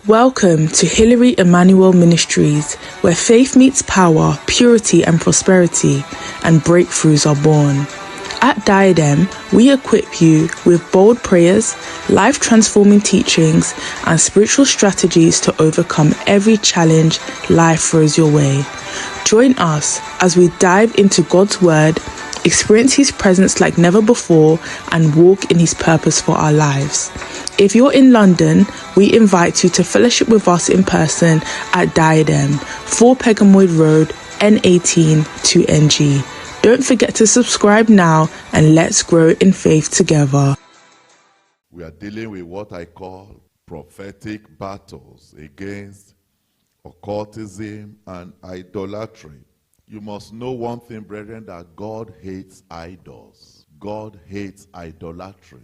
Welcome to Hilary Emmanuel Ministries, where faith meets power, purity and prosperity, and breakthroughs are born. At Diadem, we equip you with bold prayers, life-transforming teachings, and spiritual strategies to overcome every challenge life throws your way. Join us as we dive into God's Word, experience His presence like never before, and walk in His purpose for our lives. If you're in London, we invite you to fellowship with us in person at Diadem, 4 Pegamoid Road, N18 2NG. Don't forget to subscribe now and let's grow in faith together. We are dealing with what I call prophetic battles against occultism and idolatry. You must know one thing, brethren, that God hates idols. God hates idolatry.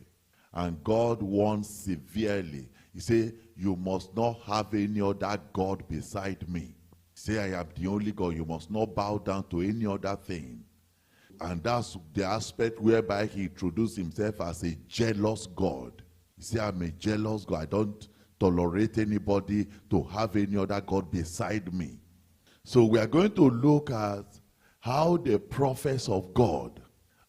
And God warns severely. He said, you must not have any other God beside me. Say, I am the only God. You must not bow down to any other thing. And that's the aspect whereby he introduced himself as a jealous God. He said, I'm a jealous God. I don't tolerate anybody to have any other God beside me. So we are going to look at how the prophets of God,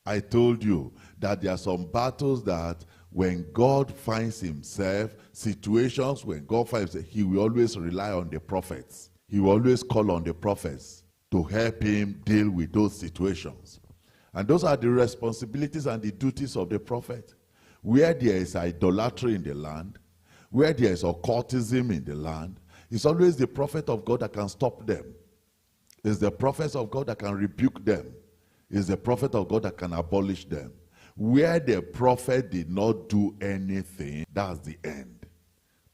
I told you that there are some battles that when God finds himself, situations when God finds himself, he will always rely on the prophets. He will always call on the prophets to help him deal with those situations. And those are the responsibilities and the duties of the prophet. Where there is idolatry in the land, where there is occultism in the land, it's always the prophet of God that can stop them. It's the prophets of God that can rebuke them. It's the prophet of God that can abolish them. Where the prophet did not do anything, that's the end.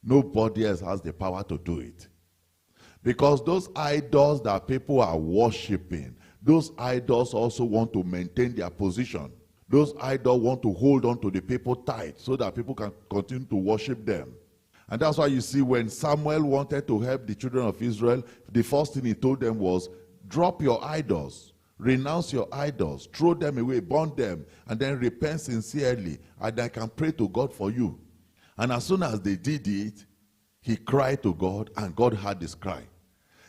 Nobody else has the power to do it. Because those idols that people are worshiping, those idols also want to maintain their position. Those idols want to hold on to the people tight so that people can continue to worship them. And that's why you see when Samuel wanted to help the children of Israel, the first thing he told them was, drop your idols. Renounce your idols, throw them away, burn them, and then repent sincerely, and I can pray to God for you. And as soon as they did it, he cried to God, and God heard his cry.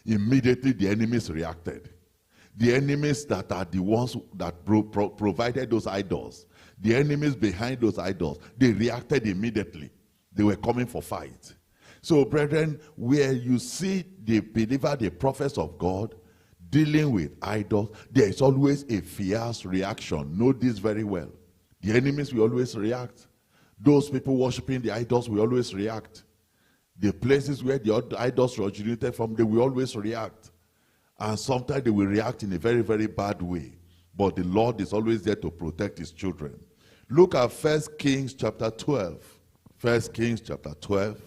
Immediately the enemies reacted. The enemies that are the ones that provided those idols, the enemies behind those idols, they reacted immediately. They were coming for fight. So, brethren, where you see the believer, the prophets of God, dealing with idols, there is always a fierce reaction. Know this very well. The enemies will always react. Those people worshiping the idols will always react. The places where the idols originated from, they will always react. And sometimes they will react in a very, very bad way. But the Lord is always there to protect his children. Look at 1 Kings chapter 12. 1 Kings chapter 12.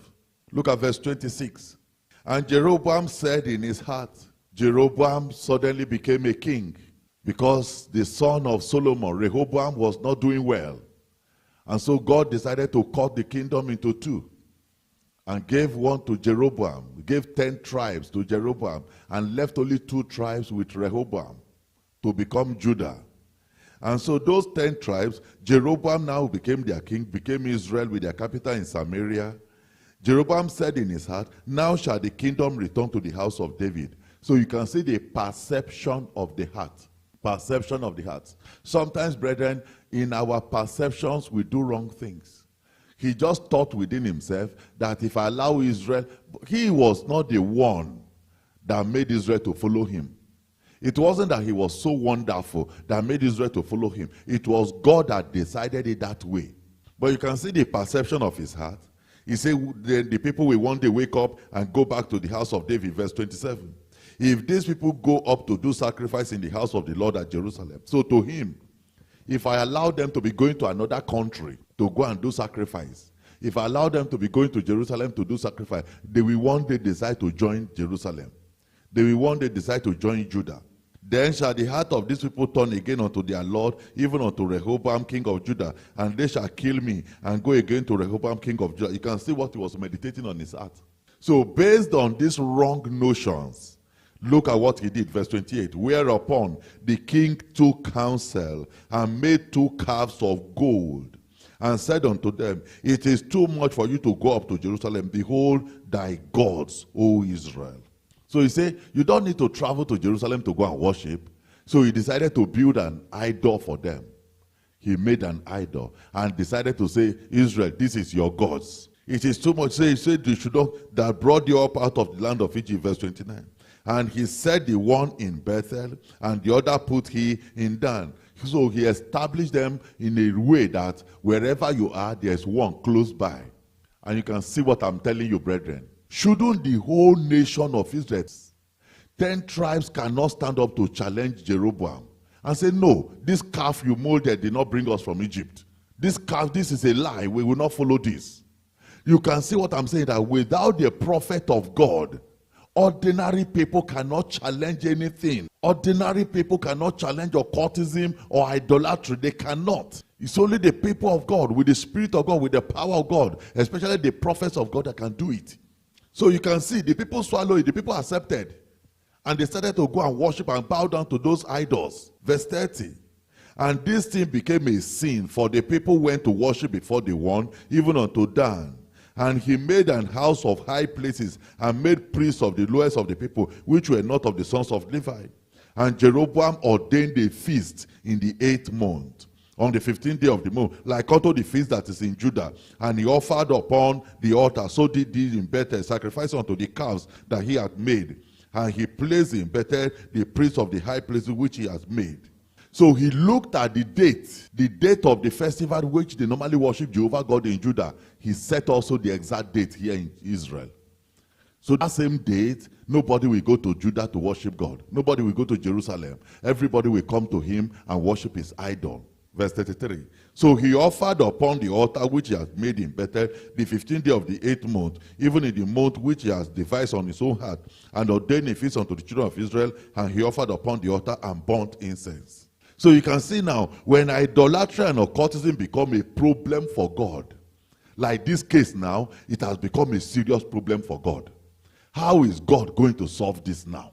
Look at verse 26. And Jeroboam said in his heart, Jeroboam suddenly became a king because the son of Solomon, Rehoboam, was not doing well. And so God decided to cut the kingdom into two and gave one to Jeroboam. He gave 10 tribes to Jeroboam and left only 2 tribes with Rehoboam to become Judah. And so those 10 tribes, Jeroboam now became their king, became Israel with their capital in Samaria. Jeroboam said in his heart, now shall the kingdom return to the house of David. So you can see the perception of the heart. Perception of the heart. Sometimes, brethren, in our perceptions, we do wrong things. He just thought within himself that if I allow Israel, he was not the one that made Israel to follow him. It wasn't that he was so wonderful that made Israel to follow him. It was God that decided it that way. But you can see the perception of his heart. He said the people will one day wake up and go back to the house of David, verse 27. If these people go up to do sacrifice in the house of the Lord at Jerusalem, so to him, if I allow them to be going to another country to go and do sacrifice, if I allow them to be going to Jerusalem to do sacrifice, they will one day decide to join Jerusalem. They will one day decide to join Judah. Then shall the heart of these people turn again unto their Lord, even unto Rehoboam, king of Judah, and they shall kill me and go again to Rehoboam, king of Judah. You can see what he was meditating on his heart. So based on these wrong notions, look at what he did, verse 28. Whereupon the king took counsel and made 2 calves of gold and said unto them, it is too much for you to go up to Jerusalem. Behold thy gods, O Israel. So he said, you don't need to travel to Jerusalem to go and worship. So he decided to build an idol for them. He made an idol and decided to say, Israel, this is your gods. It is too much. He said, you should not, that brought you up out of the land of Egypt, verse 29. And he set the one in Bethel, and the other put he in Dan. So he established them in a way that wherever you are, there's one close by. And you can see what I'm telling you, brethren. Shouldn't the whole nation of Israel, 10 tribes cannot stand up to challenge Jeroboam and say, no, this calf you molded did not bring us from Egypt. This calf, this is a lie. We will not follow this. You can see what I'm saying, that without the prophet of God, ordinary people cannot challenge anything. Ordinary people cannot challenge occultism or idolatry. They cannot. It's only the people of God, with the Spirit of God, with the power of God, especially the prophets of God, that can do it. So you can see the people swallow it, the people accepted. And they started to go and worship and bow down to those idols. Verse 30. And this thing became a sin, for the people went to worship before the one, even unto Dan. And he made an house of high places, and made priests of the lowest of the people, which were not of the sons of Levi. And Jeroboam ordained a feast in the 8th month, on the 15th day of the month, like unto the feast that is in Judah. And he offered upon the altar, so did he in Bethel, sacrifice unto the calves that he had made. And he placed in Bethel the priests of the high places which he has made. So he looked at the date of the festival which they normally worship Jehovah God in Judah. He set also the exact date here in Israel. So that same date, nobody will go to Judah to worship God. Nobody will go to Jerusalem. Everybody will come to him and worship his idol. Verse 33. So he offered upon the altar which he had made in Bethel the 15th day of the 8th month, even in the month which he has devised on his own heart, and ordained a feast unto the children of Israel, and he offered upon the altar and burnt incense. So you can see now, when idolatry and occultism become a problem for God, like this case now, it has become a serious problem for God. How is God going to solve this now?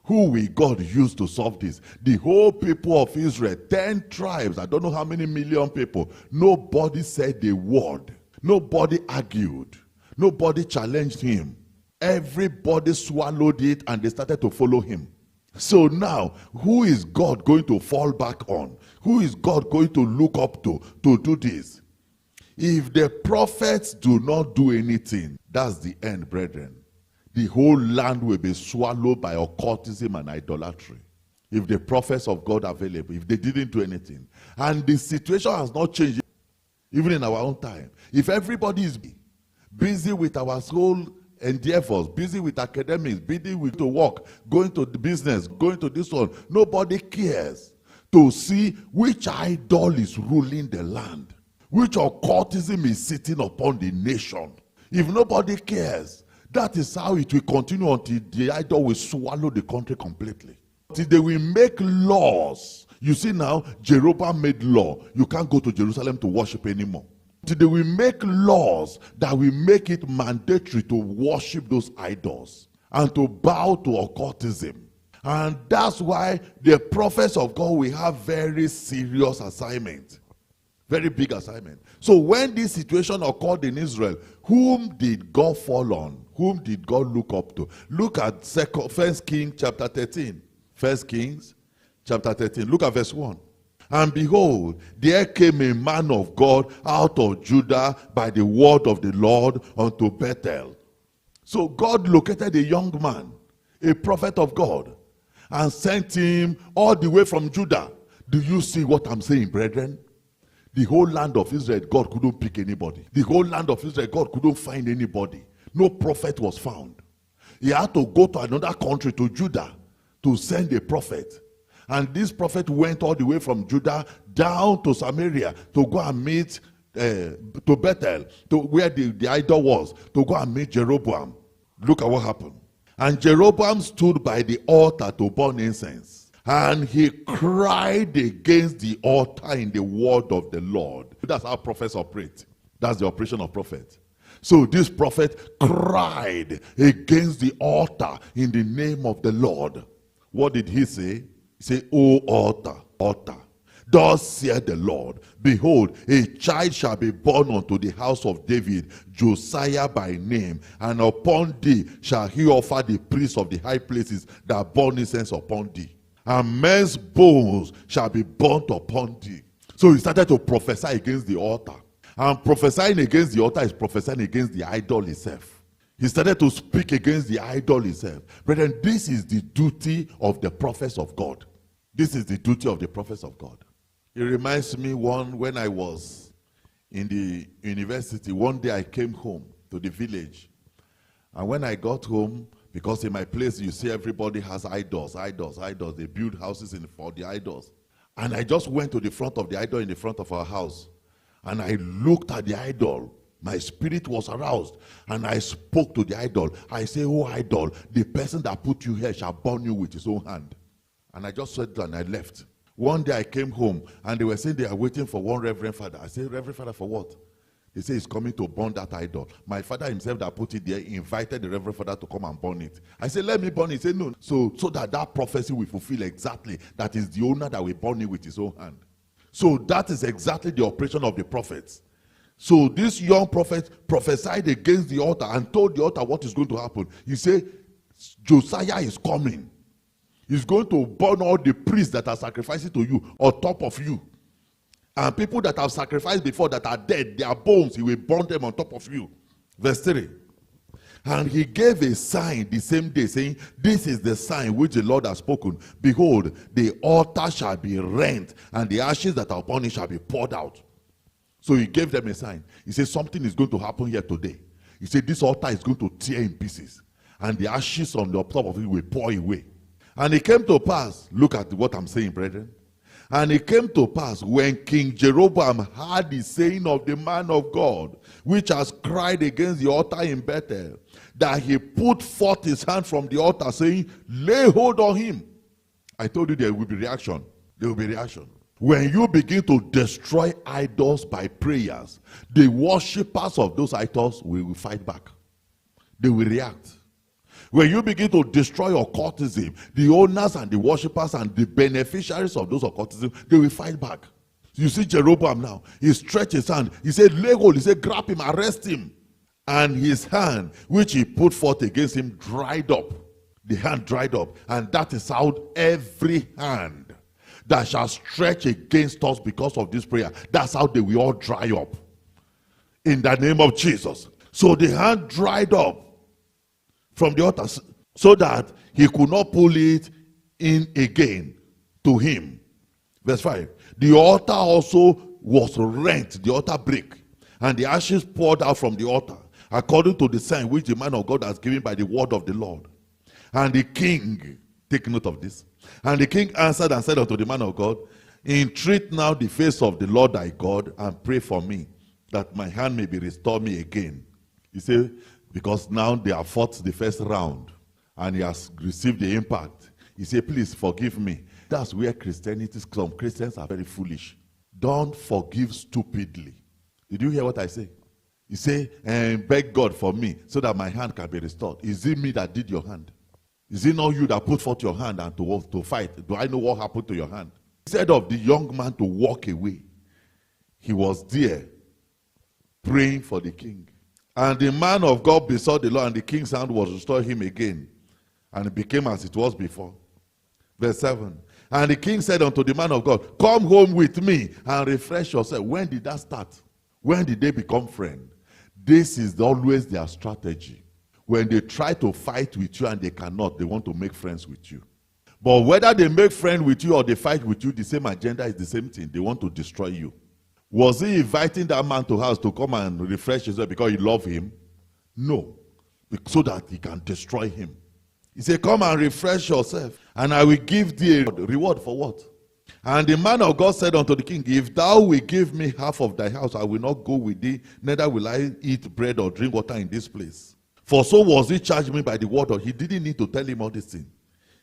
Who will God use to solve this? The whole people of Israel, 10 tribes, I don't know how many million people, nobody said a word. Nobody argued. Nobody challenged him. Everybody swallowed it and they started to follow him. So now, who is God going to fall back on? Who is God going to look up to do this? If the prophets do not do anything, that's the end, brethren. The whole land will be swallowed by occultism and idolatry. If the prophets of God are available, if they didn't do anything. And the situation has not changed, even in our own time. If everybody is busy with our whole endeavors, busy with academics, busy with the work, going to the business, going to this one, nobody cares to see which idol is ruling the land, which occultism is sitting upon the nation. If nobody cares, that is how it will continue until the idol will swallow the country completely. Until they will make laws. You see now, Jeroboam made law. You can't go to Jerusalem to worship anymore. Until they will make laws that will make it mandatory to worship those idols and to bow to occultism. And that's why the prophets of God will have very serious assignment. Very big assignment. So when this situation occurred in Israel, whom did God fall on? Whom did God look up to? Look at 1 Kings chapter 13. 1 Kings chapter 13. Look at verse 1. And behold, there came a man of God out of Judah by the word of the Lord unto Bethel. So God located a young man, a prophet of God, and sent him all the way from Judah. Do you see what I'm saying, brethren? The whole land of Israel, God couldn't pick anybody. The whole land of Israel, God couldn't find anybody. No prophet was found. He had to go to another country, to Judah, to send a prophet. And this prophet went all the way from Judah down to Samaria to go and meet, to Bethel, to where the idol was, to go and meet Jeroboam. Look at what happened. And Jeroboam stood by the altar to burn incense. And he cried against the altar in the word of the Lord. That's how prophets operate. That's the operation of prophets. So this prophet cried against the altar in the name of the Lord. What did he say? He said, "O altar, altar, Thus saith the Lord, behold, a child shall be born unto the house of David, Josiah by name, and upon thee shall he offer the priests of the high places that burn incense upon thee. And men's bones shall be burnt upon thee. So he started to prophesy against the altar. And prophesying against the altar is prophesying against the idol itself. He started to speak against the idol itself. Brethren, this is the duty of the prophets of God. This is the duty of the prophets of God. It reminds me when I was in the university, one day I came home to the village. And when I got home, because in my place you see everybody has idols. They build houses for the idols. And I just went to the front of the idol in the front of our house. And I looked at the idol. My spirit was aroused. And I spoke to the idol. I say, oh idol, the person that put you here shall burn you with his own hand. And I just said that and I left. One day I came home and they were saying they are waiting for one reverend father. I said, Reverend Father, for what? They say he's coming to burn that idol. My father himself that put it there invited the Reverend Father to come and burn it. I said, let me burn it. He said, no. So that prophecy will fulfill exactly. That is the owner that will burn it with his own hand. So that is exactly the operation of the prophets. So this young prophet prophesied against the altar and told the altar what is going to happen. He said, Josiah is coming. He's going to burn all the priests that are sacrificing to you on top of you. And people that have sacrificed before that are dead, their bones, he will burn them on top of you. Verse 3. And he gave a sign the same day, saying, this is the sign which the Lord has spoken. Behold, the altar shall be rent, and the ashes that are upon it shall be poured out. So he gave them a sign. He said, something is going to happen here today. He said, this altar is going to tear in pieces, and the ashes on the top of it will pour away. And it came to pass, look at what I'm saying, brethren. And it came to pass when King Jeroboam heard the saying of the man of God, which has cried against the altar in Bethel, that he put forth his hand from the altar, saying, lay hold on him. I told you there will be reaction. There will be reaction. When you begin to destroy idols by prayers, the worshippers of those idols will fight back. They will react. When you begin to destroy occultism, the owners and the worshippers and the beneficiaries of those occultism, they will fight back. You see Jeroboam now, he stretched his hand. He said, lay hold. He said, grab him, arrest him. And his hand, which he put forth against him, dried up. The hand dried up. And that is how every hand that shall stretch against us because of this prayer, that's how they will all dry up. In the name of Jesus. So the hand dried up from the altar, so that he could not pull it in again to him. Verse 5. The altar also was rent, the altar break, and the ashes poured out from the altar, according to the sign which the man of God has given by the word of the Lord. And the king, take note of this, and the king answered and said unto the man of God, entreat now the face of the Lord thy God, and pray for me, that my hand may be restored me again. He said, because now they have fought the first round and he has received the impact. He said, please forgive me. That's where Christianity, some Christians are very foolish. Don't forgive stupidly. Did you hear what I say? He said, and beg God for me so that my hand can be restored. Is it me that did your hand? Is it not you that put forth your hand and to fight? Do I know what happened to your hand? Instead of the young man to walk away, he was there praying for the king. And the man of God besought the Lord, and the king's hand was restored him again. And it became as it was before. Verse 7. And the king said unto the man of God, come home with me and refresh yourself. When did that start? When did they become friends? This is always their strategy. When they try to fight with you and they cannot, they want to make friends with you. But whether they make friends with you or they fight with you, the same agenda is the same thing. They want to destroy you. Was he inviting that man to house to come and refresh himself because he loved him? No. So that he can destroy him. He said, come and refresh yourself, and I will give thee a reward for what? And the man of God said unto the king, if thou wilt give me half of thy house, I will not go with thee, neither will I eat bread or drink water in this place. For so was he charged me by the word of, he didn't need to tell him all these things.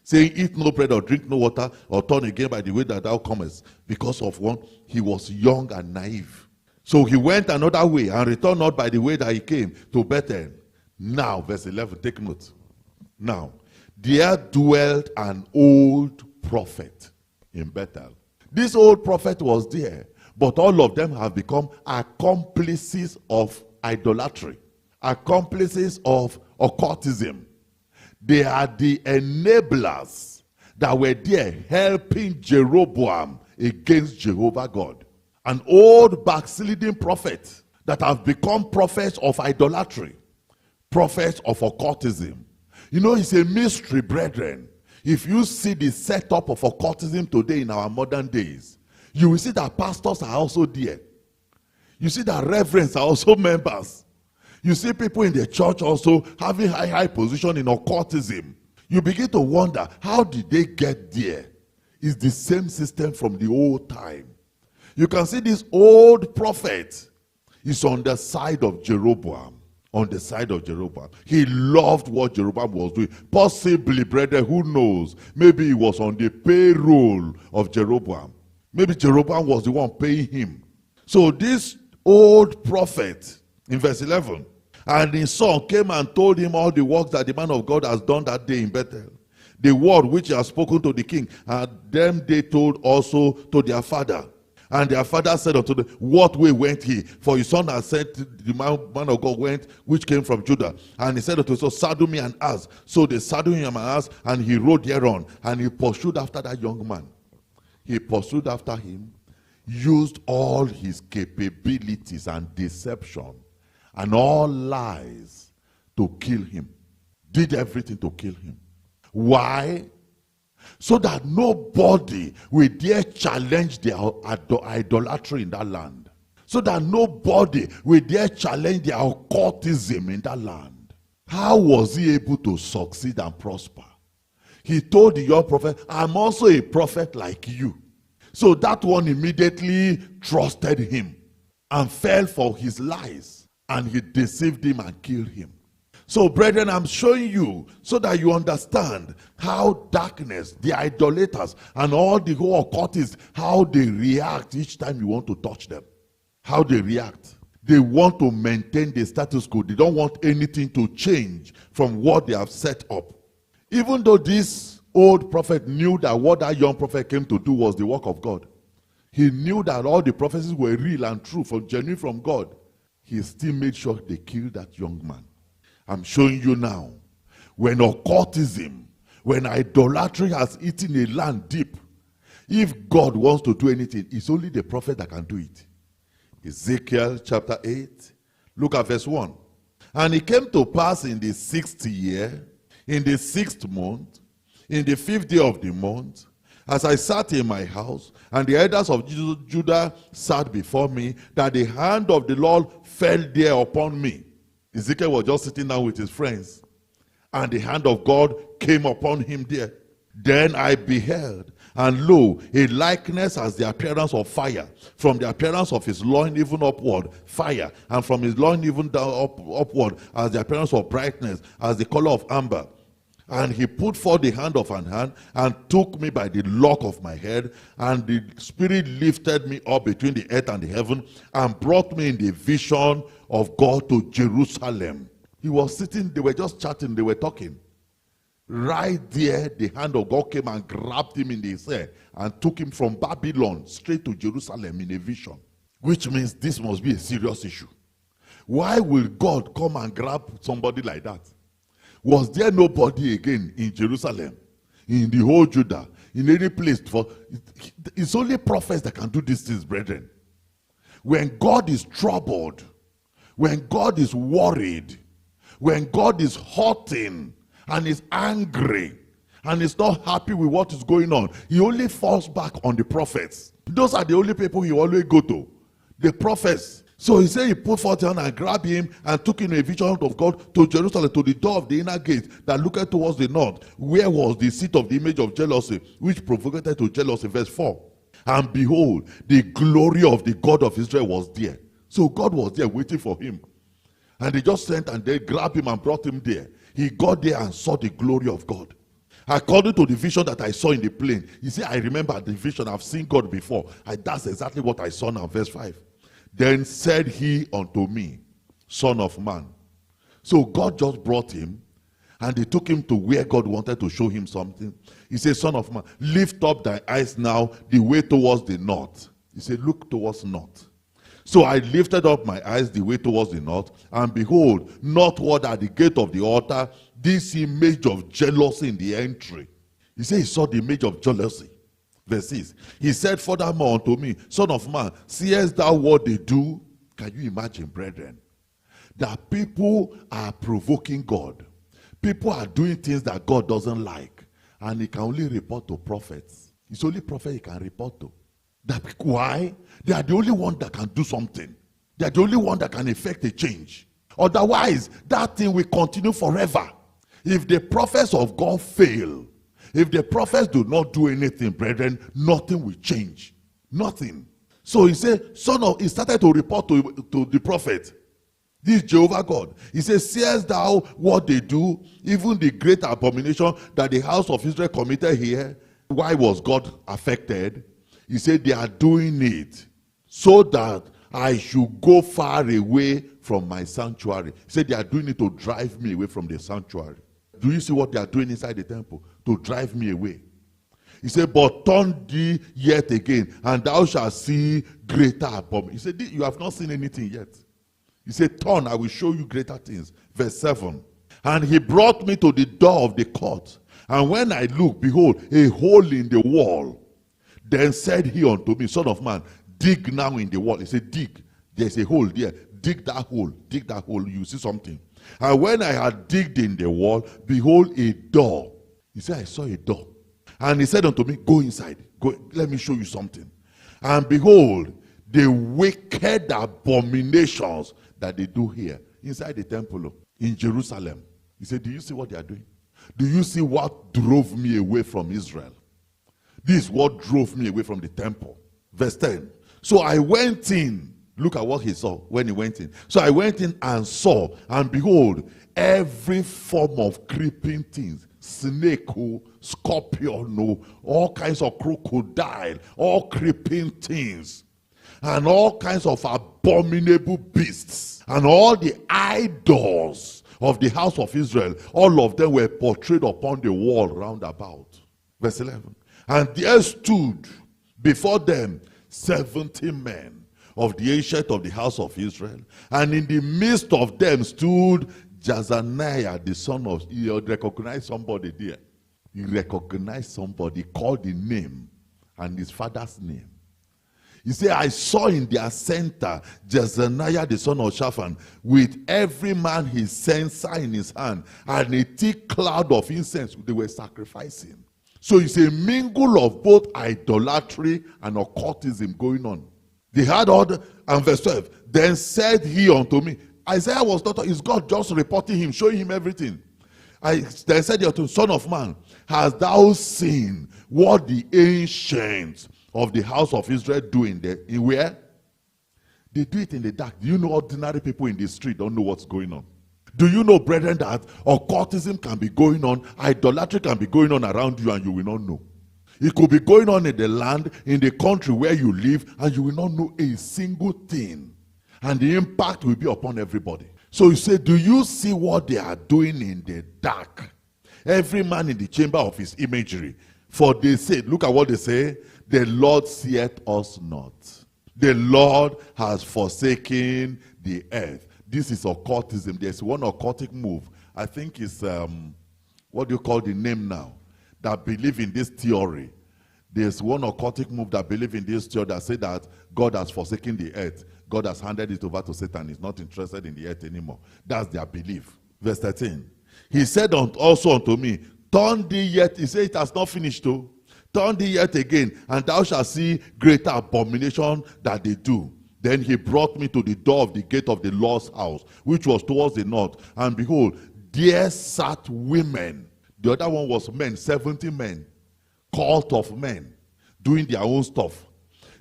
Saying, eat no bread or drink no water, or turn again by the way that thou comest. Because of one, he was young and naive. So he went another way and returned not by the way that he came to Bethel. Now, verse 11, take note. Now, there dwelt an old prophet in Bethel. This old prophet was there, but all of them have become accomplices of idolatry, accomplices of occultism. They are the enablers that were there helping Jeroboam against Jehovah God. An old backsliding prophet that have become prophets of idolatry, prophets of occultism. You know, it's a mystery, brethren. If you see the setup of occultism today in our modern days, you will see that pastors are also there. You see that reverends are also members. You see people in the church also having high position in occultism. You begin to wonder, how did they get there? It's the same system from the old time. You can see this old prophet is on the side of Jeroboam. On the side of Jeroboam. He loved what Jeroboam was doing. Possibly, brethren, who knows? Maybe he was on the payroll of Jeroboam. Maybe Jeroboam was the one paying him. So this old prophet, in verse 11, and his son came and told him all the works that the man of God has done that day in Bethel. The word which he has spoken to the king, and them they told also to their father. And their father said unto them, what way went he? For his son has said, the man of God went, which came from Judah. And he said unto him, so saddle me an ass. So they saddled him an ass, and he rode thereon. And he pursued after that young man. He pursued after him, used all his capabilities and deception, and all lies to kill him. Did everything to kill him. Why? So that nobody will dare challenge their idolatry in that land. So that nobody will dare challenge their occultism in that land. How was he able to succeed and prosper? He told the young prophet, I'm also a prophet like you. So that one immediately trusted him and fell for his lies. And he deceived him and killed him. So, brethren, I'm showing you so that you understand how darkness, the idolaters, and all the whole occultists, how they react each time you want to touch them. How they react. They want to maintain the status quo. They don't want anything to change from what they have set up. Even though this old prophet knew that what that young prophet came to do was the work of God. He knew that all the prophecies were real and true, genuine from God. He still made sure they killed that young man. I'm showing you now, when occultism, when idolatry has eaten a land deep, if God wants to do anything, it's only the prophet that can do it. Ezekiel chapter 8, look at verse 1. And it came to pass in the 6th year, in the 6th month, in the 5th day of the month, as I sat in my house, and the elders of Judah sat before me, that the hand of the Lord fell there upon me. Ezekiel was just sitting down with his friends, and the hand of God came upon him there. Then I beheld, and lo, a likeness as the appearance of fire, from the appearance of his loin even upward, fire, and from his loin even down upward, as the appearance of brightness, as the color of amber. And he put forth the hand of an hand, and took me by the lock of my head, and the Spirit lifted me up between the earth and the heaven, and brought me in the vision of God to Jerusalem. He was sitting, they were just chatting, they were talking. Right there, the hand of God came and grabbed him in his hair, and took him from Babylon straight to Jerusalem in a vision. Which means this must be a serious issue. Why will God come and grab somebody like that? Was there nobody again in Jerusalem, in the whole Judah, in any place? It's only prophets that can do these things, brethren. When God is troubled, when God is worried, when God is hurting and is angry and is not happy with what is going on, he only falls back on the prophets. Those are the only people he always go to, the prophets. So he said he put forth his hand and grabbed him and took him in a vision of God to Jerusalem, to the door of the inner gate that looked towards the north, where was the seat of the image of jealousy, which provoked to jealousy. Verse 4. And behold, the glory of the God of Israel was there. So God was there waiting for him. And they just sent and they grabbed him and brought him there. He got there and saw the glory of God. According to the vision that I saw in the plain, you see, I remember the vision, I've seen God before. That's exactly what I saw now, verse 5. Then said he unto me, Son of man. So God just brought him And they took him to where God wanted to show him something. He said, son of man, lift up thy eyes now the way towards the north. He said, look towards north. So I lifted up my eyes the way towards the north, and behold, northward at the gate of the altar, this image of jealousy in the entry. He said he saw the image of jealousy. Verse 6. He said furthermore unto me, son of man, seest thou what they do? Can you imagine, brethren, that people are provoking God? People are doing things that God doesn't like, and he can only report to prophets. It's only prophet he can report to. Why? They are the only one that can do something. They are the only one that can effect a change. Otherwise, that thing will continue forever. If the prophets of God fail, if the prophets do not do anything, brethren, nothing will change. Nothing. So he said, he started to report to the prophet. This is Jehovah God. He says, seest thou what they do, even the great abomination that the house of Israel committed here? Why was God affected? He said, they are doing it so that I should go far away from my sanctuary. He said, they are doing it to drive me away from the sanctuary. Do you see what they are doing inside the temple? To drive me away. He said, but turn thee yet again, and thou shalt see greater abomination. He said, you have not seen anything yet. He said, turn, I will show you greater things. Verse 7. And he brought me to the door of the court. And when I looked, behold, a hole in the wall. Then said he unto me, son of man, dig now in the wall. He said, dig. There's a hole there. Dig that hole. Dig that hole. You see something. And when I had digged in the wall, behold, a door. He said, I saw a door. And he said unto me, go inside. Go, let me show you something. And behold, the wicked abominations that they do here, inside the temple in Jerusalem. He said, do you see what they are doing? Do you see what drove me away from Israel? This is what drove me away from the temple. Verse 10. So I went in. Look at what he saw when he went in. So I went in and saw, and behold, every form of creeping things. Snake, scorpion, all kinds of crocodile, all creeping things. And all kinds of abominable beasts. And all the idols of the house of Israel, all of them were portrayed upon the wall round about. Verse 11. And there stood before them 70 men of the ancient of the house of Israel. And in the midst of them stood Jazaniah, the son of, you recognize somebody there. You recognize somebody, called the name and his father's name. He said, I saw in their center Jezaniah the son of Shaphan, with every man his censer in his hand, and a thick cloud of incense they were sacrificing. So it's a mingle of both idolatry and occultism going on. They had all the, and verse 12, then said he unto me, Isaiah was not, is God just reporting him, showing him everything. Then said he unto, son of man, hast thou seen what the ancients of the house of Israel do in where? They do it in the dark. Do you know ordinary people in the street don't know what's going on? Do you know, brethren, that occultism can be going on, idolatry can be going on around you and you will not know? It could be going on in the land, in the country where you live, and you will not know a single thing. And the impact will be upon everybody. So you say, do you see what they are doing in the dark? Every man in the chamber of his imagery. For they said, look at what they say, the Lord seeth us not. The Lord has forsaken the earth. This is occultism. There's one occultic move. I think it's, what do you call the name now? That believe in this theory. There's one occultic move that believe in this theory that say that God has forsaken the earth. God has handed it over to Satan. He's not interested in the earth anymore. That's their belief. Verse 13. He said also unto me, turn thee yet. He said it has not finished though. Turn thee yet again, and thou shalt see greater abomination that they do. Then he brought me to the door of the gate of the Lord's house, which was towards the north. And behold, there sat women. The other one was men, 70 men, cult of men, doing their own stuff.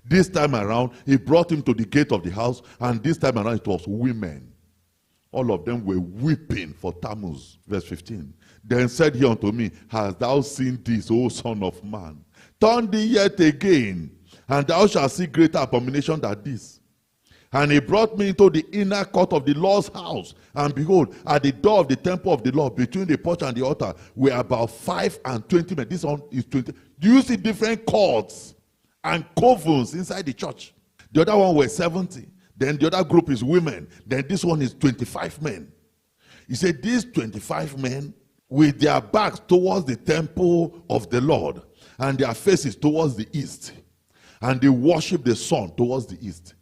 This time around, he brought him to the gate of the house, and this time around it was women. All of them were weeping for Tammuz. Verse 15. Then said he unto me, hast thou seen this, O son of man? Turn thee yet again, and thou shalt see greater abomination than this. And he brought me into the inner court of the Lord's house. And behold, at the door of the temple of the Lord, between the porch and the altar, were about 5 and 20 men. This one is 20. Do you see different courts and covens inside the church? The other one were 70. Then the other group is women. Then this one is 25 men. He said, these 25 men, with their backs towards the temple of the Lord, and their faces towards the east. And they worship the sun towards the east.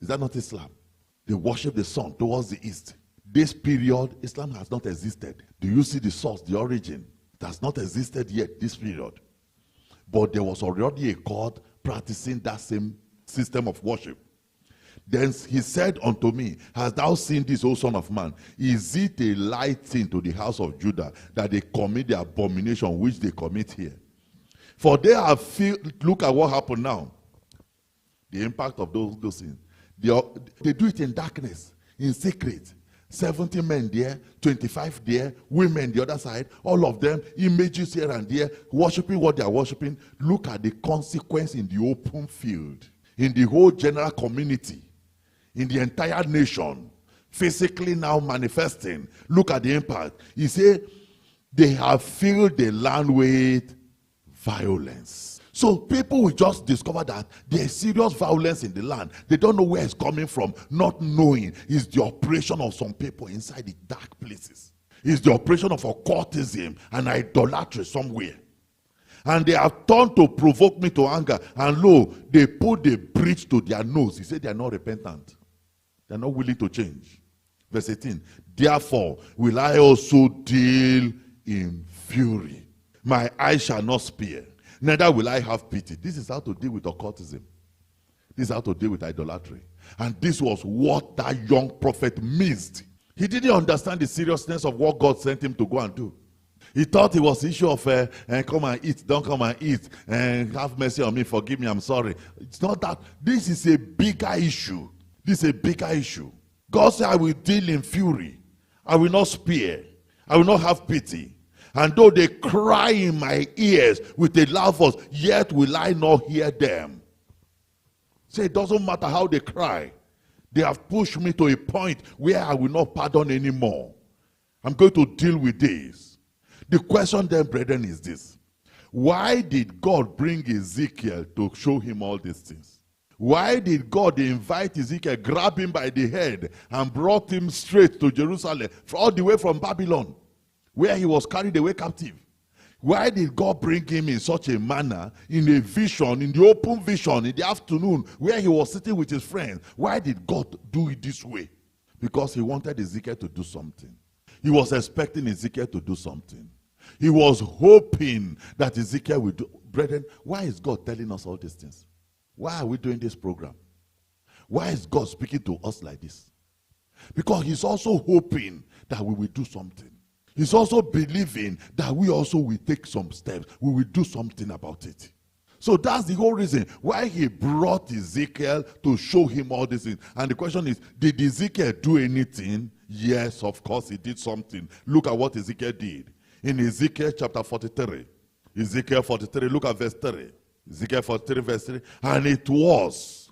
Is that not Islam? They worship the sun towards the east. This period, Islam has not existed. Do you see the source, the origin? It has not existed yet, this period. But there was already a court practicing that same system of worship. Then he said unto me, hast thou seen this, O son of man? Is it a light thing to the house of Judah that they commit the abomination which they commit here? For they have look at what happened now. The impact of those things. They do it in darkness, in secret. 70 men there, 25 there, women the other side, all of them, images here and there, worshiping what they are worshiping. Look at the consequence in the open field, in the whole general community, in the entire nation, physically now manifesting. Look at the impact. He said, they have filled the land with violence. So people will just discover that there is serious violence in the land. They don't know where it's coming from. Not knowing is the operation of some people inside the dark places. It's the operation of occultism and idolatry somewhere. And they have turned to provoke me to anger. And lo, they put the breach to their nose. He said they are not repentant. They are not willing to change. Verse 18. Therefore will I also deal in fury. My eyes shall not spare. Neither will I have pity. This is how to deal with occultism. This is how to deal with idolatry. And this was what that young prophet missed. He didn't understand the seriousness of what God sent him to go and do. He thought it was the issue of come and eat, don't come and eat, and have mercy on me, forgive me, I'm sorry. It's not that. This is a bigger issue. This is a bigger issue. God said, I will deal in fury. I will not spare. I will not have pity. And though they cry in my ears with a loud voice, yet will I not hear them. Say, it doesn't matter how they cry. They have pushed me to a point where I will not pardon anymore. I'm going to deal with this. The question then, brethren, is this. Why did God bring Ezekiel to show him all these things? Why did God invite Ezekiel, grab him by the head, and brought him straight to Jerusalem, all the way from Babylon, where he was carried away captive? Why did God bring him in such a manner, in a vision, in the open vision, in the afternoon, where he was sitting with his friends? Why did God do it this way? Because he wanted Ezekiel to do something. He was expecting Ezekiel to do something. He was hoping that Ezekiel would do. Brethren, why is God telling us all these things? Why are we doing this program? Why is God speaking to us like this? Because he's also hoping that we will do something. He's also believing that we also will take some steps. We will do something about it. So that's the whole reason why he brought Ezekiel to show him all these things. And the question is, did Ezekiel do anything? Yes, of course he did something. Look at what Ezekiel did. In Ezekiel chapter 43. Ezekiel 43, look at verse 3. Ezekiel 43 verse 3. And it was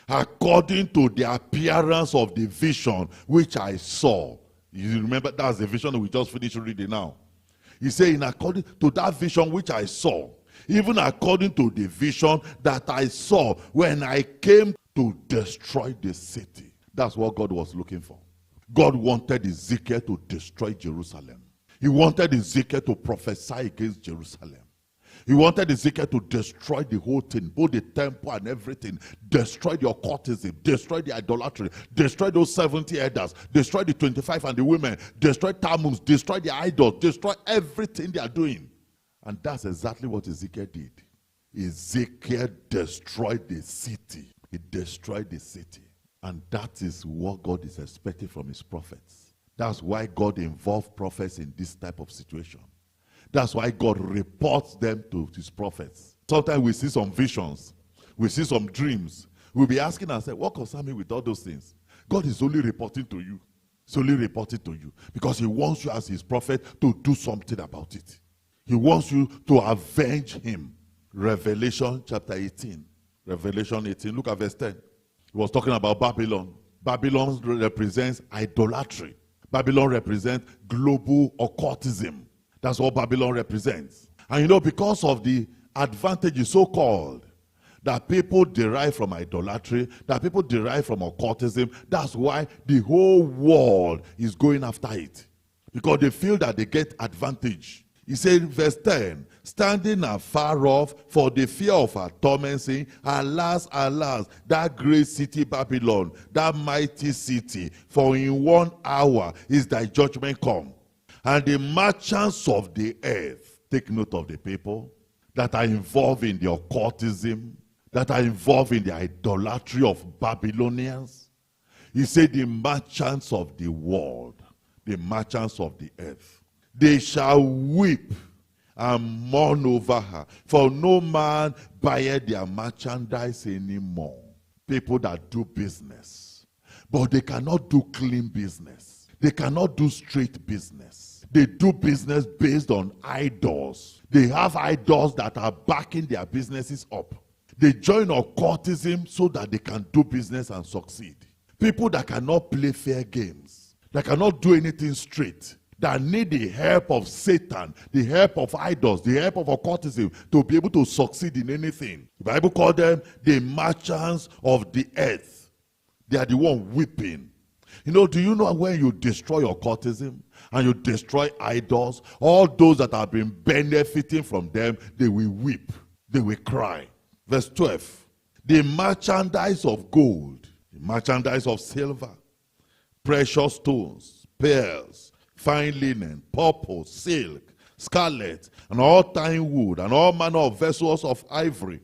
according to the appearance of the vision which I saw. You remember that's the vision we just finished reading now. He said, in according to that vision which I saw, even according to the vision that I saw when I came to destroy the city. That's what God was looking for. God wanted Ezekiel to destroy Jerusalem. He wanted Ezekiel to prophesy against Jerusalem. He wanted Ezekiel to destroy the whole thing, both the temple and everything. Destroy the occultism, destroy the idolatry, destroy those 70 elders, destroy the 25 and the women, destroy Tammuz, destroy the idols, destroy everything they are doing. And that's exactly what Ezekiel did. Ezekiel destroyed the city. He destroyed the city. And that is what God is expecting from his prophets. That's why God involved prophets in this type of situation. That's why God reports them to his prophets. Sometimes we see some visions. We see some dreams. We'll be asking ourselves, what concerns me with all those things? God is only reporting to you. He's only reporting to you. Because he wants you as his prophet to do something about it. He wants you to avenge him. Revelation chapter 18. Revelation 18. Look at verse 10. He was talking about Babylon. Babylon represents idolatry. Babylon represents global occultism. That's what Babylon represents. And you know, because of the advantages, so-called, that people derive from idolatry, that people derive from occultism, that's why the whole world is going after it. Because they feel that they get advantage. He said in verse 10, standing afar off for the fear of her torment, saying, alas, alas, that great city Babylon, that mighty city, for in 1 hour is thy judgment come. And the merchants of the earth, take note of the people that are involved in the occultism, that are involved in the idolatry of Babylonians. He said the merchants of the world, the merchants of the earth, they shall weep and mourn over her, for no man buyeth their merchandise anymore. People that do business, but they cannot do clean business. They cannot do straight business. They do business based on idols. They have idols that are backing their businesses up. They join occultism so that they can do business and succeed. People that cannot play fair games, that cannot do anything straight, that need the help of Satan, the help of idols, the help of occultism to be able to succeed in anything. The Bible calls them the merchants of the earth. They are the one weeping. You know, do you know when you destroy occultism and you destroy idols, all those that have been benefiting from them, they will weep, they will cry. Verse 12, the merchandise of gold, the merchandise of silver, precious stones, pearls, fine linen, purple, silk, scarlet, and all tine wood, and all manner of vessels of ivory,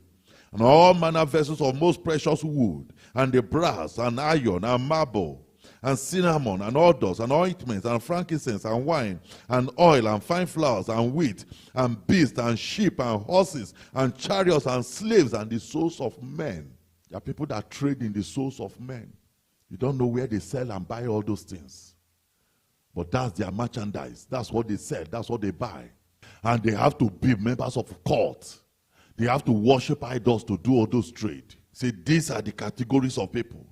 and all manner of vessels of most precious wood, and the brass, and iron, and marble, and cinnamon, and odors, and ointments, and frankincense, and wine, and oil, and fine flowers, and wheat, and beasts, and sheep, and horses, and chariots, and slaves, and the souls of men. There are people that trade in the souls of men. You don't know where they sell and buy all those things. But that's their merchandise. That's what they sell. That's what they buy. And they have to be members of a cult. They have to worship idols to do all those trade. See, these are the categories of people.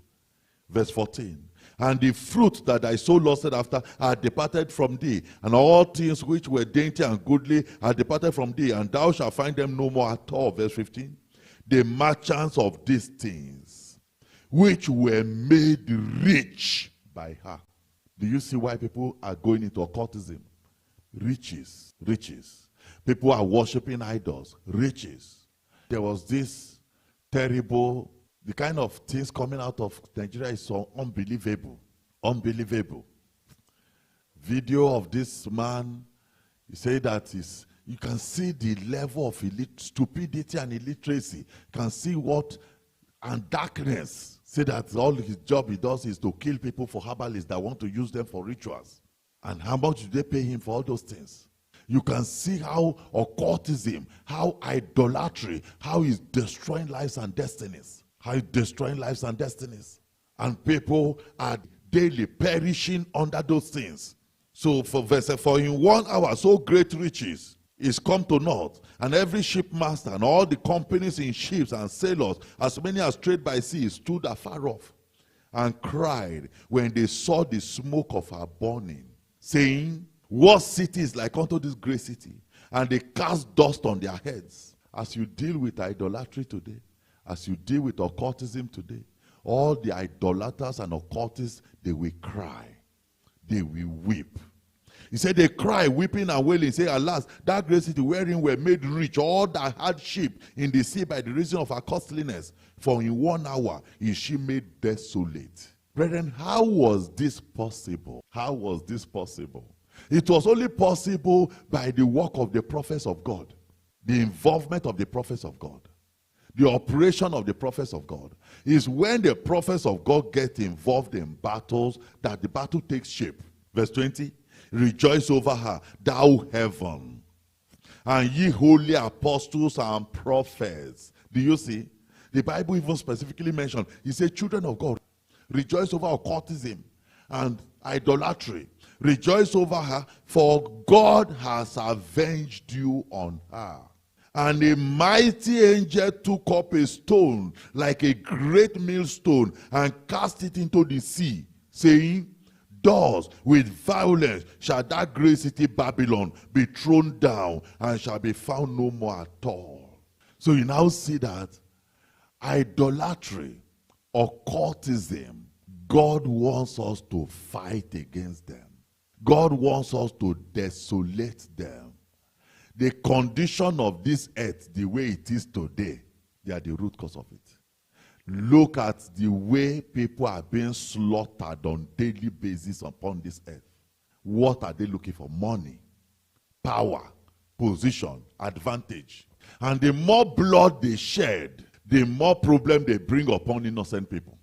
Verse 14. And the fruit that thy soul lusted after are departed from thee, and all things which were dainty and goodly are departed from thee, and thou shalt find them no more at all. Verse 15. The merchants of these things, which were made rich by her. Do you see why people are going into occultism? Riches, riches. People are worshiping idols, riches. There was this terrible, the kind of things coming out of Nigeria is so unbelievable. Unbelievable. Video of this man, he said that you can see the level of stupidity and illiteracy. You can see what, and darkness. Say that all his job he does is to kill people for herbalists that want to use them for rituals. And how much do they pay him for all those things? You can see how occultism, how idolatry, how he's destroying lives and destinies. How he's destroying lives and destinies. And people are daily perishing under those things. So for verse 4, in 1 hour, so great riches is come to naught, and every shipmaster and all the companies in ships and sailors, as many as trade by sea, stood afar off and cried when they saw the smoke of her burning, saying, what city is like unto this great city? And they cast dust on their heads. As you deal with idolatry today, as you deal with occultism today, all the idolaters and occultists, they will cry, they will weep. He said they cry, weeping and wailing, say, alas, that great city wherein were made rich all that had sheep in the sea by the reason of her costliness, for in 1 hour is she made desolate. Brethren, how was this possible? How was this possible? It was only possible by the work of the prophets of God, the involvement of the prophets of God, the operation of the prophets of God. Is when the prophets of God get involved in battles that the battle takes shape. Verse 20. Rejoice over her, thou heaven, and ye holy apostles and prophets. Do you see? The Bible even specifically mentioned, he said, children of God, rejoice over occultism and idolatry. Rejoice over her, for God has avenged you on her. And a mighty angel took up a stone like a great millstone and cast it into the sea, saying, thus with violence shall that great city Babylon be thrown down and shall be found no more at all. So you now see that idolatry, occultism, God wants us to fight against them. God wants us to desolate them. The condition of this earth, the way it is today, they are the root cause of it. Look at the way people are being slaughtered on a daily basis upon this earth. What are they looking for? Money, power, position, advantage. And the more blood they shed, the more problem they bring upon innocent people.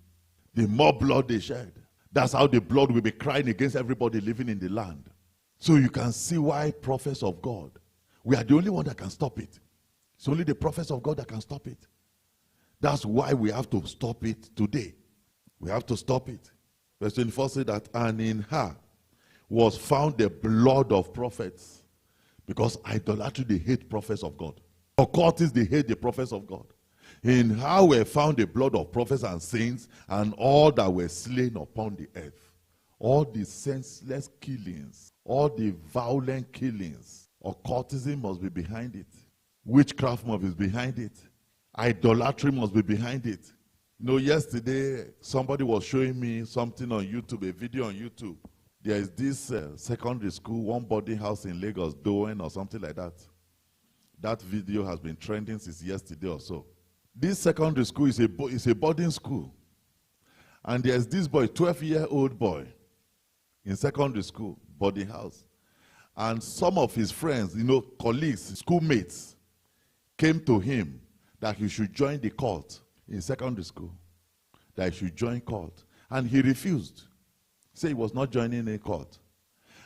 The more blood they shed. That's how the blood will be crying against everybody living in the land. So you can see why prophets of God, we are the only one that can stop it. It's only the prophets of God that can stop it. That's why we have to stop it today. We have to stop it. Verse 24 says that, and in her was found the blood of prophets. Because idolatry, they hate prophets of God. Occultists, they hate the prophets of God. In her were found the blood of prophets and saints, and all that were slain upon the earth. All the senseless killings, all the violent killings. Occultism must be behind it. Witchcraft must be behind it. Idolatry must be behind it. You know, yesterday, somebody was showing me something on YouTube, a video on YouTube. There is this secondary school, one boarding house in Lagos, Doen or something like that. That video has been trending since yesterday or so. This secondary school is a boarding school. And there's this boy, 12-year-old boy, in secondary school, boarding house. And some of his friends, colleagues, schoolmates, came to him that he should join the cult in secondary school. That he should join cult. And he refused. He said he was not joining a cult.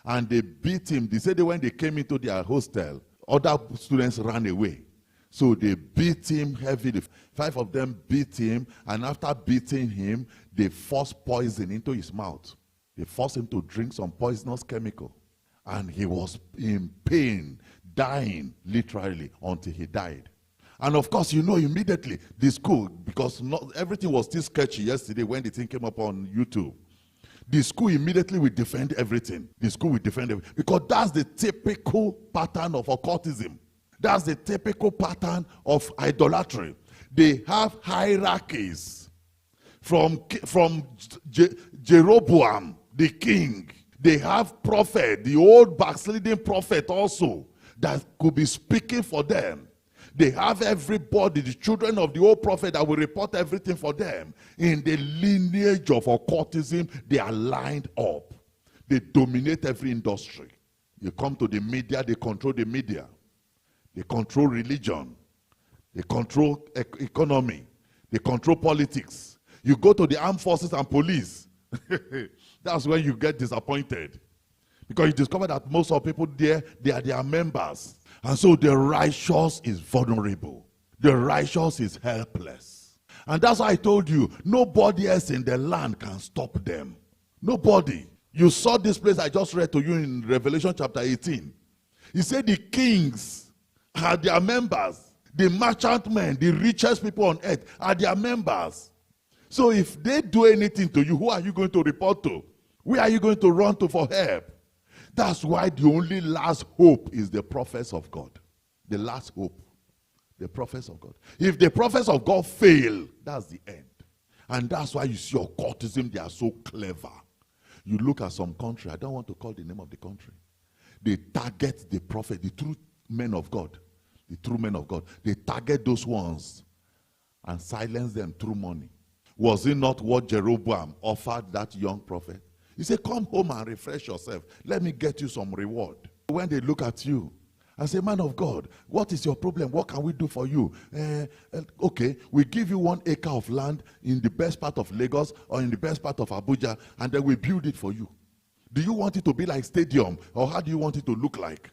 And they beat him. They said that when they came into their hostel, other students ran away. So they beat him heavily. 5 of them beat him, and after beating him, they forced poison into his mouth. They forced him to drink some poisonous chemical. And he was in pain, dying, literally, until he died. And of course, immediately, the school, because everything was still sketchy yesterday when the thing came up on YouTube, the school immediately will defend everything. The school will defend everything. Because that's the typical pattern of occultism. That's the typical pattern of idolatry. They have hierarchies. From Jeroboam, the king, they have prophet, the old backsliding prophet also, that could be speaking for them. They have everybody, the children of the old prophet, that will report everything for them. In the lineage of occultism, they are lined up. They dominate every industry. You come to the media, they control the media. They control religion. They control economy. They control politics. You go to the armed forces and police. That's when you get disappointed. Because you discover that most of the people there, they are their members. And so the righteous is vulnerable. The righteous is helpless. And that's why I told you, nobody else in the land can stop them. Nobody. You saw this place I just read to you in Revelation chapter 18. He said the kings are their members. The merchantmen, the richest people on earth are their members. So if they do anything to you, who are you going to report to? Where are you going to run to for help? That's why the only last hope is the prophets of God. The last hope. The prophets of God. If the prophets of God fail, that's the end. And that's why you see occultism, they are so clever. You look at some country, I don't want to call the name of the country. They target the prophet, the true men of God. The true men of God. They target those ones and silence them through money. Was it not what Jeroboam offered that young prophet? He said, come home and refresh yourself. Let me get you some reward. When they look at you and say, man of God, what is your problem? What can we do for you? Okay, we give you 1 acre of land in the best part of Lagos or in the best part of Abuja, and then we build it for you. Do you want it to be like stadium, or how do you want it to look like?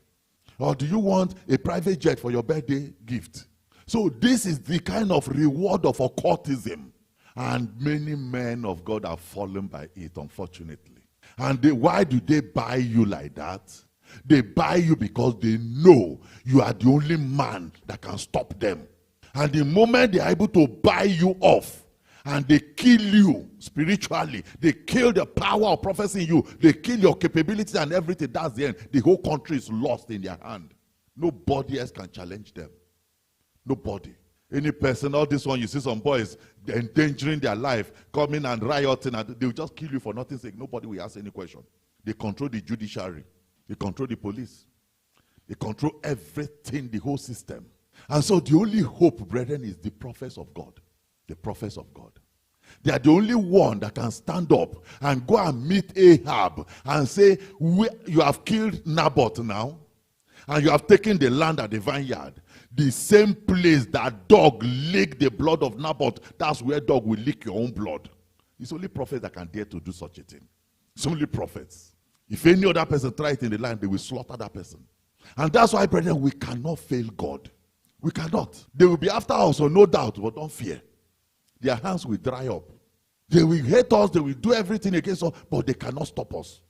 Or do you want a private jet for your birthday gift? So this is the kind of reward of occultism. And many men of God have fallen by it, unfortunately. And why do they buy you like that? They buy you because they know you are the only man that can stop them. And the moment they are able to buy you off, and they kill you spiritually, they kill the power of prophecy in you, they kill your capabilities and everything, that's the end. The whole country is lost in their hand. Nobody else can challenge them. Nobody. Any person, all this one, you see some boys endangering their life, coming and rioting, and they will just kill you for nothing's sake. Nobody will ask any question. They control the judiciary. They control the police. They control everything, the whole system. And so the only hope, brethren, is the prophets of God. The prophets of God. They are the only one that can stand up and go and meet Ahab and say, you have killed Naboth now, and you have taken the land at the vineyard. The same place that dog licked the blood of Naboth, that's where dog will lick your own blood. It's only prophets that can dare to do such a thing. It's only prophets. If any other person tries it in the land, they will slaughter that person. And that's why, brethren, we cannot fail God. We cannot. They will be after us, so no doubt, but don't fear. Their hands will dry up. They will hate us, they will do everything against us, but they cannot stop us.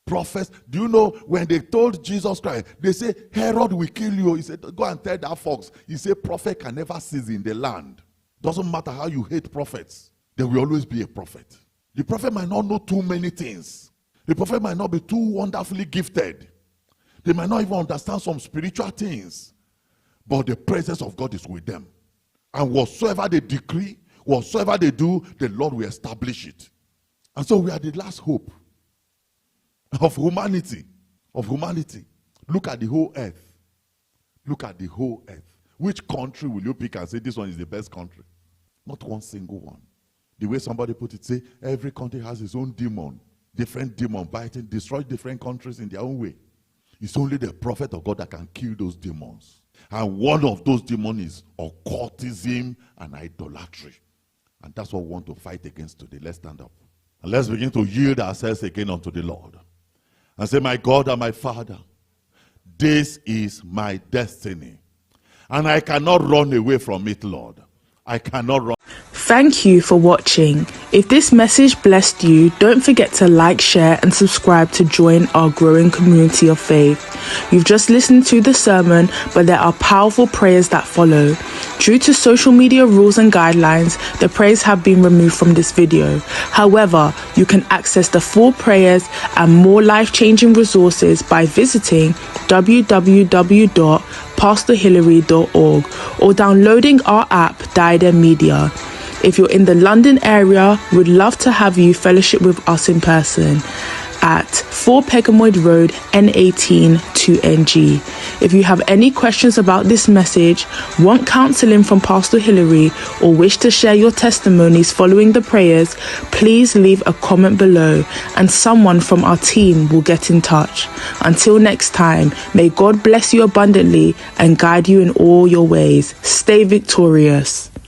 Prophets, do you know when they told Jesus Christ, they say, Herod will kill you. He said, go and tell that fox. He said, prophet can never cease in the land. Doesn't matter how you hate prophets, there will always be a prophet. The prophet might not know too many things. The prophet might not be too wonderfully gifted. They might not even understand some spiritual things. But the presence of God is with them. And whatsoever they decree, whatsoever they do, the Lord will establish it. And so we are the last hope of humanity. Of humanity. Look at the whole earth. Look at the whole earth. Which country will you pick and say this one is the best country? Not one single one. The way somebody put it, say every country has its own demon. Different demon biting, destroy different countries in their own way. It's only the prophet of God that can kill those demons. And one of those demons is occultism and idolatry. And that's what we want to fight against today. Let's stand up. And let's begin to yield ourselves again unto the Lord. And say, my God and my Father, this is my destiny. And I cannot run away from it, Lord. I cannot run. Thank you for watching. If this message blessed you, don't forget to like, share and subscribe to join our growing community of faith. You've just listened to the sermon, but there are powerful prayers that follow. Due to social media rules and guidelines, the prayers have been removed from this video. However, you can access the full prayers and more life-changing resources by visiting www.pastorhillary.org or downloading our app, Diadem Media. If you're in the London area, we'd love to have you fellowship with us in person at 4 Pegamoid Road, N18 2NG. If you have any questions about this message, want counseling from Pastor Hillary, or wish to share your testimonies following the prayers, please leave a comment below and someone from our team will get in touch. Until next time, may God bless you abundantly and guide you in all your ways. Stay victorious.